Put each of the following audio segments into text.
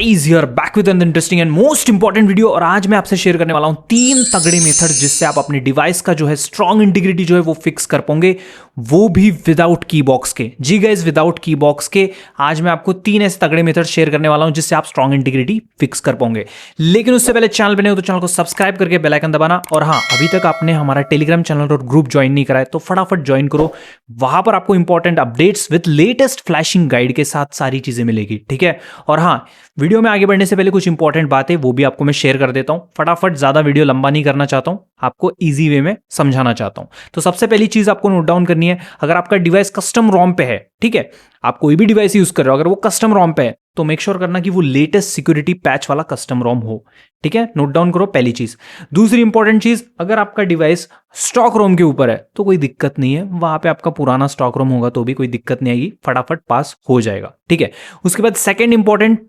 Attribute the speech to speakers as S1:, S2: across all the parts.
S1: Guys hear back with an interesting and most important video. और आज मैं आपसे शेयर करने वाला हूं 3 तगड़े मेथड जिससे आप अपने डिवाइस का जो है स्ट्रॉन्ग इंटीग्रिटी जो है वो फिक्स कर पाओगे, वो भी विदाउट की बॉक्स के। जी गाइस, विदाउट की बॉक्स के आज मैं आपको 3 ऐसे तगड़े मेथड शेयर करने वाला हूं जिससे आप स्ट्रॉन्ग इंटीग्रिटी फिक्स कर पाओगे। लेकिन उससे पहले चैनल बने हो तो चैनल को सब्सक्राइब करके बेल आइकन दबाना। और हाँ, अभी तक आपने हमारा टेलीग्राम चैनल और ग्रुप ज्वाइन नहीं करा है तो फटाफट ज्वाइन करो। वहां पर आपको important updates with latest flashing guide के साथ सारी चीजें मिलेगी, ठीक है। और हाँ, वीडियो में आगे बढ़ने से पहले कुछ इंपॉर्टेंट बातें वो भी आपको मैं शेयर कर देता हूं फटाफट। ज्यादा वीडियो लंबा नहीं करना चाहता हूं, आपको इजी वे में समझाना चाहता हूं। तो सबसे पहली चीज आपको नोट डाउन करनी है, अगर आपका डिवाइस कस्टम रोम पे है, ठीक है, आप कोई भी डिवाइस यूज कर रहे हो, अगर वो कस्टम रोम पे है तो मेक श्योर करना कि वो लेटेस्ट सिक्योरिटी पैच वाला कस्टम रोम हो, ठीक है। नोट डाउन करो पहली चीज। दूसरी इंपॉर्टेंट चीज, अगर आपका डिवाइस स्टॉक रोम के ऊपर है तो कोई दिक्कत नहीं है, वहां पे आपका पुराना स्टॉक रोम होगा तो भी कोई दिक्कत नहीं आएगी, फटाफट पास हो जाएगा, ठीक है। उसके बाद सेकंड इंपॉर्टेंट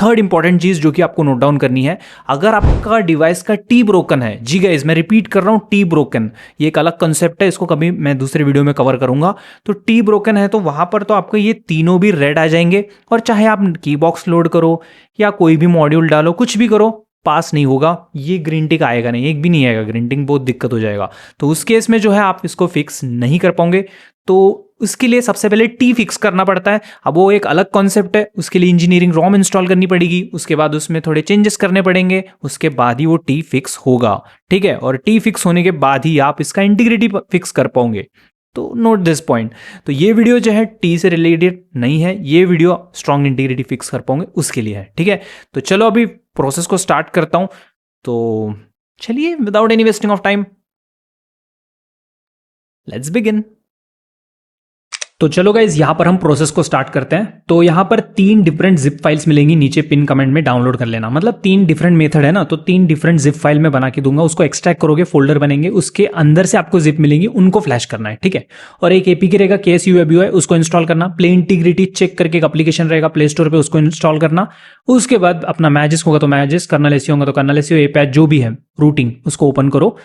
S1: थर्ड इंपॉर्टेंट चीज जो कि आपको नोट डाउन करनी है, अगर आपका डिवाइस का टी ब्रोकन है, जी गाइस मैं रिपीट कर रहा हूं, टी ब्रोकन, ये एक अलग कंसेप्ट है, इसको कभी मैं दूसरे वीडियो में कवर करूंगा। तो टी ब्रोकन है तो वहां पर तो आपको ये तीनों भी रेड आ जाएंगे, और चाहे आप की बॉक्स लोड करो या कोई भी मॉड्यूल डालो, कुछ भी करो, पास नहीं होगा। ये ग्रीन टिक आएगा नहीं, एक भी नहीं आएगा ग्रीन टिक, बहुत दिक्कत हो जाएगा। तो उस केस में जो है आप इसको फिक्स नहीं कर पाओगे। तो उसके लिए सबसे पहले टी फिक्स करना पड़ता है। अब वो एक अलग कॉन्सेप्ट है, उसके लिए इंजीनियरिंग रोम इंस्टॉल करनी पड़ेगी, उसके बाद उसमें थोड़े चेंजेस करने पड़ेंगे, उसके बाद ही वो टी फिक्स होगा, ठीक है। और टी फिक्स होने के बाद ही आप इसका इंटीग्रिटी फिक्स कर पाओगे। तो नोट दिस पॉइंट। तो ये वीडियो जो है टी से रिलेटेड नहीं है, ये वीडियो स्ट्रॉन्ग इंटीग्रिटी फिक्स कर पाओगे उसके लिए है, ठीक है। तो चलो अभी प्रोसेस को स्टार्ट करता हूं। तो चलिए without any wasting of time let's begin. तो चलो गाइज, यहां पर हम प्रोसेस को स्टार्ट करते हैं। तो यहां पर 3 डिफरेंट जिप फाइल्स मिलेंगी, नीचे पिन कमेंट में डाउनलोड कर लेना। मतलब 3 डिफरेंट मेथड है ना, तो 3 डिफरेंट जिप फाइल में बना के दूंगा, उसको एक्सट्रैक्ट करोगे, फोल्डर बनेंगे, उसके अंदर से आपको जिप मिलेंगी, उनको फ्लैश करना है, ठीक है। और एक एपीके रहेगा KSUWI, उसको इंस्टॉल करना। प्ले इंटीग्रिटी चेक करके एक एप्लीकेशन रहेगा प्ले स्टोर पे, उसको इंस्टॉल करना। उसके बाद अपना मैजिस्क होगा तो मैजिस्क, कर्नल एसईओ होगा तो कर्नल एसईओ, ये पैच जो भी है रूटिंग, उसको ओपन करो।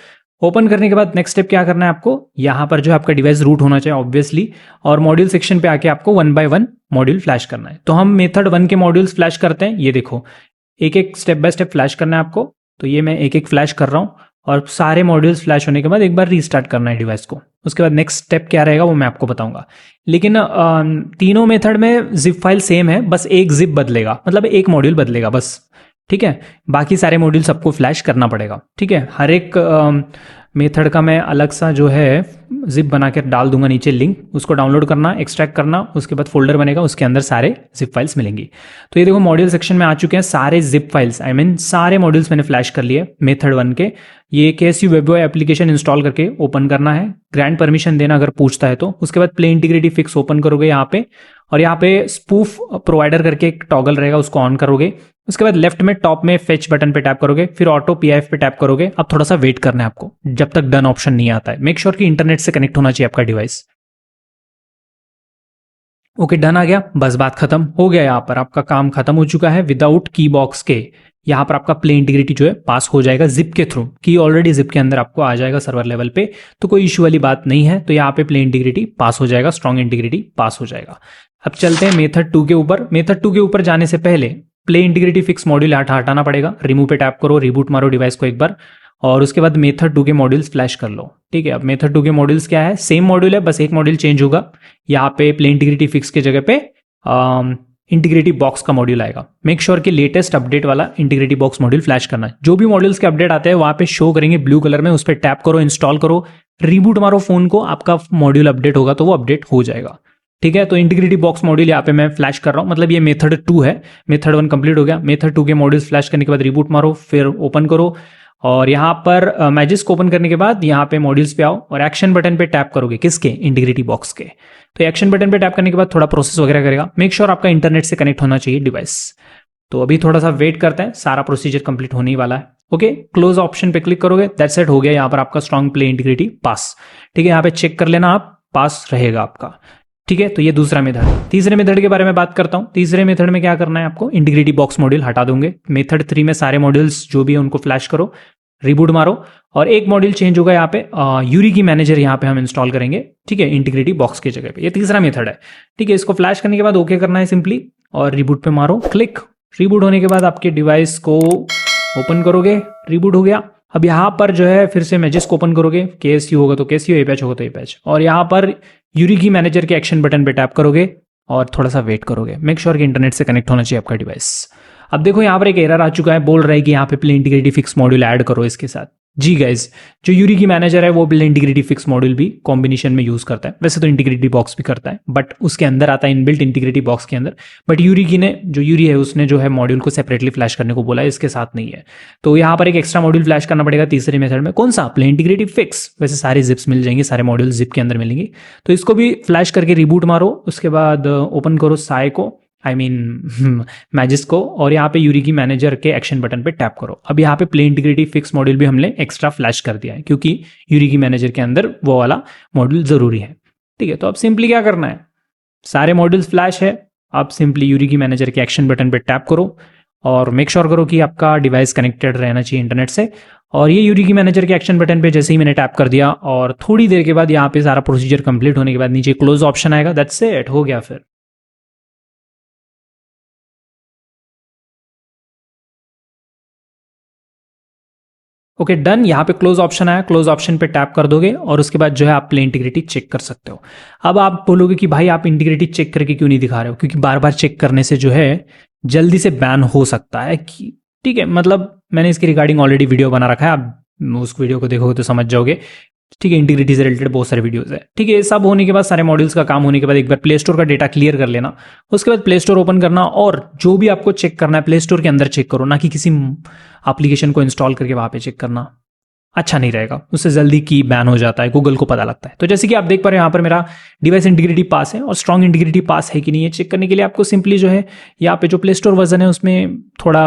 S1: ओपन करने के बाद नेक्स्ट स्टेप क्या करना है आपको, यहां पर जो है आपका डिवाइस रूट होना चाहिए ऑब्वियसली, और मॉड्यूल सेक्शन पे आके आपको 1 बाय 1 मॉड्यूल फ्लैश करना है। तो हम मेथड 1 के मॉड्यूल्स फ्लैश करते हैं। ये देखो, एक एक स्टेप बाय स्टेप फ्लैश करना है आपको। तो ये मैं एक एक फ्लैश कर रहा हूं, और सारे मॉड्यूल्स फ्लैश होने के बाद एक बार रीस्टार्ट करना है डिवाइस को। उसके बाद नेक्स्ट स्टेप क्या रहेगा वो मैं आपको बताऊंगा। लेकिन तीनों मेथड में जिप फाइल सेम है, बस एक जिप बदलेगा, मतलब एक मॉड्यूल बदलेगा बस, ठीक है। बाकी सारे मॉड्यूल सबको फ्लैश करना पड़ेगा, ठीक है। हर एक मेथड का मैं अलग सा जो है जिप बना के डाल दूंगा नीचे लिंक, उसको डाउनलोड करना, एक्सट्रैक्ट करना, उसके बाद फोल्डर बनेगा, उसके अंदर सारे जिप फाइल्स मिलेंगी। तो ये देखो मॉड्यूल सेक्शन में आ चुके हैं सारे जिप फाइल्स, सारे मॉड्यूल्स मैंने फ्लैश कर लिए मेथड 1 के। ये KSUWI एप्लीकेशन इंस्टॉल करके ओपन करना है, ग्रैंड परमिशन देना अगर पूछता है तो। उसके बाद प्ले इंटीग्रिटी फिक्स ओपन करोगे यहाँ पे, और यहाँ पे स्पूफ प्रोवाइडर करके एक टॉगल रहेगा, उसको ऑन करोगे। उसके बाद लेफ्ट में टॉप में फेच बटन पे टैप करोगे, फिर ऑटो PIF पे टैप करोगे। अब थोड़ा सा वेट करना है आपको जब तक डन ऑप्शन नहीं आता है। मेक श्योर कि इंटरनेट से कनेक्ट होना चाहिए आपका डिवाइस। ओके, डन आ गया, बस बात खत्म हो गया। यहाँ पर आपका काम खत्म हो चुका है। विदाउट की बॉक्स के यहाँ पर आपका प्ले इंटीग्रिटी जो है पास हो जाएगा जिप के थ्रू। की ऑलरेडी जिप के अंदर आपको आ जाएगा सर्वर लेवल पे, तो कोई इशू वाली बात नहीं है। तो यहाँ पे प्ले इंटीग्रिटी पास हो जाएगा, स्ट्रॉन्ग इंटीग्रिटी पास हो जाएगा। अब चलते हैं मेथड 2 के ऊपर। मेथड 2 के ऊपर जाने से पहले प्ले इंटीग्रिटी फिक्स मॉड्यूल हटाना पड़ेगा। रिमूव पे टैप करो, रिबूट मारो डिवाइस को एक बार, और उसके बाद मेथड 2 के मॉड्यूल्स फ्लैश कर लो, ठीक है। अब मेथड 2 के मॉड्यूल्स क्या है, सेम मॉड्यूल है, बस एक मॉड्यूल चेंज होगा। यहाँ पे प्ले इंटीग्रिटी फिक्स के जगह पे इंटीग्रिटी बॉक्स का मॉड्यूल आएगा। मेक श्योर कि लेटेस्ट अपडेट वाला इंटीग्रिटी बॉक्स मॉड्यूल फ्लैश करना है। जो भी मॉड्यूल्स के अपडेट आते हैं वहां पे शो करेंगे ब्लू कलर में, उस पर टैप करो, इंस्टॉल करो, रिबूट मारो फोन को, आपका मॉड्यूल अपडेट होगा तो वो अपडेट हो जाएगा, ठीक है। तो इंटीग्रिटी बॉक्स मॉड्यूल यहाँ पे मैं फ्लैश कर रहा हूँ, मतलब ये मेथड 2 है। मेथड 1 कंप्लीट हो गया। मेथड 2 के मॉड्यूल्स फ्लैश करने के बाद रिबूट मारो, फिर ओपन करो, और यहाँ पर मैजिस्क ओपन करने के बाद यहाँ पे मॉड्यूल्स पे आओ और एक्शन बटन पे टैप करोगे, किसके, इंटीग्रिटी बॉक्स के। तो एक्शन बटन पे टैप करने के बाद थोड़ा प्रोसेस वगैरह करेगा। मेक श्योर आपका इंटरनेट से कनेक्ट होना चाहिए डिवाइस। तो अभी थोड़ा सा वेट करते हैं, सारा प्रोसीजर कंप्लीट होने ही वाला है। ओके, क्लोज ऑप्शन पे क्लिक करोगे, दैट्स इट, हो गया यहाँ पर आपका स्ट्रॉन्ग प्ले इंटीग्रिटी पास, ठीक है। यहाँ पे चेक कर लेना आप, पास रहेगा आपका, ठीक है। तो ये दूसरा मेथड। तीसरे मेथड के बारे में बात करता हूं। तीसरे मेथड में क्या करना है आपको, इंटीग्रिटी बॉक्स मॉड्यूल हटा दोगे। मेथड 3 में सारे मॉड्यूल्स जो भी है उनको फ्लैश करो, रिबूट मारो, और एक मॉड्यूल चेंज होगा यहाँ पे, यूरी की मैनेजर यहाँ पे हम इंस्टॉल करेंगे, ठीक है, इंटीग्रिटी बॉक्स की जगह पे। ये तीसरा मेथड है, ठीक है। इसको फ्लैश करने के बाद ओके करना है सिंपली, और रिबूट पे मारो क्लिक, रीबूट होने के बाद आपके डिवाइस को ओपन करोगे, रीबूट हो गया। अब यहाँ पर जो है फिर से मैजिस्क ओपन करोगे, KSU होगा तो KSU, एपैच होगा तो एपैच, और यहाँ पर यूरी मैनेजर के एक्शन बटन पे टैप करोगे और थोड़ा सा वेट करोगे। मेक श्योर कि इंटरनेट से कनेक्ट होना चाहिए आपका डिवाइस। अब देखो यहाँ पर एक एरर आ चुका है, बोल रहा है कि यहाँ पे play integrity fix module add करो इसके साथ। जी गाइज, जो यूरी की मैनेजर है वो प्ले इंटीग्रिटी फिक्स मॉड्यूल भी कॉम्बिनेशन में यूज करता है। वैसे तो इंटीग्रिटी बॉक्स भी करता है, बट उसके अंदर आता है इनबिल्ट इंटीग्रिटी बॉक्स के अंदर। बट यूरी की ने जो यूरी है उसने जो है मॉड्यूल को सेपरेटली फ्लैश करने को बोला है, इसके साथ नहीं है। तो यहाँ पर एक एक्स्ट्रा मॉड्यूल फ्लैश करना पड़ेगा तीसरे मेथड में। कौन सा? Play integrity fix. वैसे सारे जिप्स मिल जाएंगे, सारे मॉड्यूल जिप के अंदर मिलेंगे। तो इसको भी फ्लैश करके रिबूट मारो, उसके बाद ओपन करो साई को, आई मीन मैजिस्क को, और यहाँ पे यूरी की मैनेजर के एक्शन बटन पे टैप करो। अब यहाँ पे प्ले इंटीग्रिटी फिक्स मॉड्यूल भी हमने एक्स्ट्रा फ्लैश कर दिया है, क्योंकि यूरी की मैनेजर के अंदर वो वाला मॉड्यूल जरूरी है। ठीक है, तो अब सिंपली क्या करना है, सारे मॉड्यूल्स फ्लैश है। आप सिंपली यूरी की मैनेजर के एक्शन बटन पे टैप करो और मेक श्योर करो कि आपका डिवाइस कनेक्टेड रहना चाहिए इंटरनेट से। और ये यूरी की मैनेजर के एक्शन बटन पे जैसे ही मैंने टैप कर दिया और थोड़ी देर के बाद यहाँ पे सारा प्रोसीजर कंप्लीट होने के बाद नीचे क्लोज ऑप्शन आएगा। दैट्स इट, हो गया फिर। ओके डन, यहाँ पे क्लोज ऑप्शन आया, क्लोज ऑप्शन पे टैप कर दोगे और उसके बाद जो है आप प्ले इंटीग्रिटी चेक कर सकते हो। अब आप बोलोगे कि भाई आप इंटीग्रिटी चेक करके क्यों नहीं दिखा रहे हो? क्योंकि बार बार चेक करने से जो है जल्दी से बैन हो सकता है कि, ठीक है, मतलब मैंने इसके रिगार्डिंग ऑलरेडी वीडियो बना रखा है, आप उस वीडियो को देखोगे तो समझ जाओगे। ठीक है, इंटीग्रिटी से रिलेटेड बहुत सारे वीडियोस है। ठीक है, सब होने के बाद, सारे मॉड्यूल्स का काम होने के बाद एक बार प्ले स्टोर का डेटा क्लियर कर लेना। उसके बाद प्ले स्टोर ओपन करना और जो भी आपको चेक करना है प्ले स्टोर के अंदर चेक करो, ना कि किसी एप्लीकेशन को इंस्टॉल करके वहां पे चेक करना। अच्छा नहीं रहेगा, उससे जल्दी की बैन हो जाता है, गूगल को पता लगता है। तो जैसे कि आप देख पा रहे हो यहाँ पर मेरा डिवाइस इंटीग्रिटी पास है और स्ट्रॉन्ग इंटीग्रिटी पास है कि नहीं है चेक करने के लिए आपको सिंपली जो है यहाँ पे जो प्ले स्टोर वर्जन है उसमें थोड़ा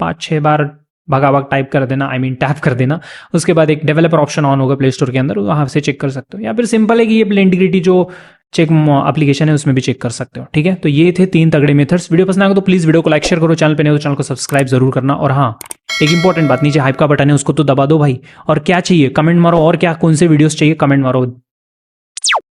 S1: 5-6 बार भागा भाग टाइप कर देना, आई मीन टैप कर देना। उसके बाद एक डेवलपर ऑप्शन ऑन होगा प्ले स्टोर के अंदर, वहां से चेक कर सकते हो। या फिर सिंपल है कि ये प्ले इंटीग्रिटी जो चेक एप्लीकेशन है उसमें भी चेक कर सकते हो। ठीक है, तो ये थे 3 तगड़े मेथड्स। वीडियो पसंद आएगा तो प्लीज वीडियो को लाइक शेयर करो, चैनल पे नहीं हो तो चैनल को सब्सक्राइब जरूर करना। और हाँ, एक इंपॉर्टेंट बात, नीचे हाइप का बटन है उसको तो दबा दो भाई। और क्या चाहिए कमेंट मारो, और क्या कौन से वीडियोस चाहिए कमेंट मारो।